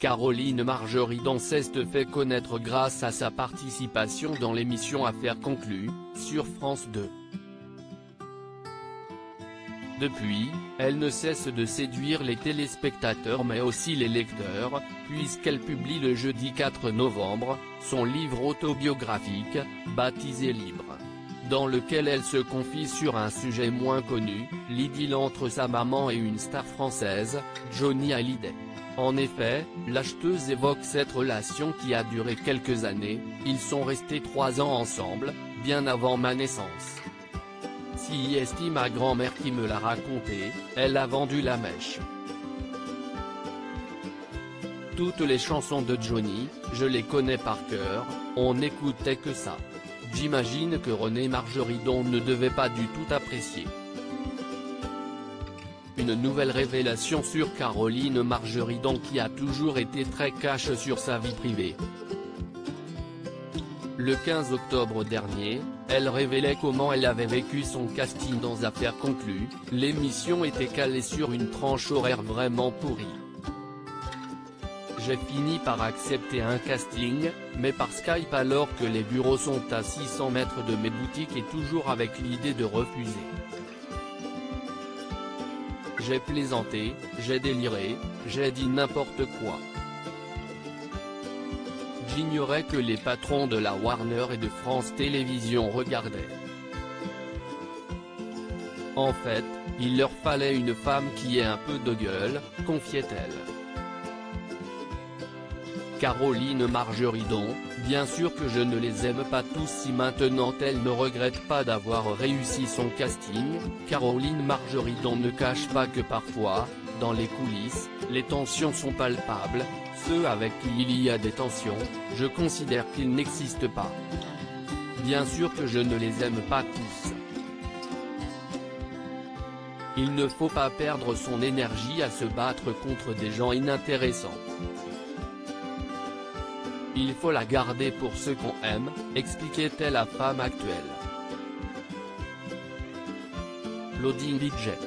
Caroline Margeridon s'est fait connaître grâce à sa participation dans l'émission Affaires conclues, sur France 2. Depuis, elle ne cesse de séduire les téléspectateurs mais aussi les lecteurs, puisqu'elle publie le jeudi 4 novembre, son livre autobiographique, baptisé Libre, dans lequel elle se confie sur un sujet moins connu, l'idylle entre sa maman et une star française, Johnny Hallyday. En effet, l'acheteuse évoque cette relation qui a duré quelques années, ils sont restés 3 ans ensemble, bien avant ma naissance. Si est ma grand-mère qui me l'a raconté, elle a vendu la mèche. Toutes les chansons de Johnny, je les connais par cœur, on n'écoutait que ça. J'imagine que René Margeridon ne devait pas du tout apprécier. Une nouvelle révélation sur Caroline Margeridon qui a toujours été très cash sur sa vie privée. Le 15 octobre dernier, elle révélait comment elle avait vécu son casting dans Affaires conclues, l'émission était calée sur une tranche horaire vraiment pourrie. J'ai fini par accepter un casting, mais par Skype alors que les bureaux sont à 600 mètres de mes boutiques et toujours avec l'idée de refuser. J'ai plaisanté, j'ai déliré, j'ai dit n'importe quoi. J'ignorais que les patrons de la Warner et de France Télévisions regardaient. En fait, il leur fallait une femme qui ait un peu de gueule, confiait-elle. Caroline Margeridon, bien sûr que je ne les aime pas tous si maintenant elle ne regrette pas d'avoir réussi son casting, Caroline Margeridon ne cache pas que parfois, dans les coulisses, les tensions sont palpables, ceux avec qui il y a des tensions, je considère qu'ils n'existent pas. Bien sûr que je ne les aime pas tous. Il ne faut pas perdre son énergie à se battre contre des gens inintéressants. Il faut la garder pour ceux qu'on aime, expliquait-elle à Femme Actuelle. Loading Budget.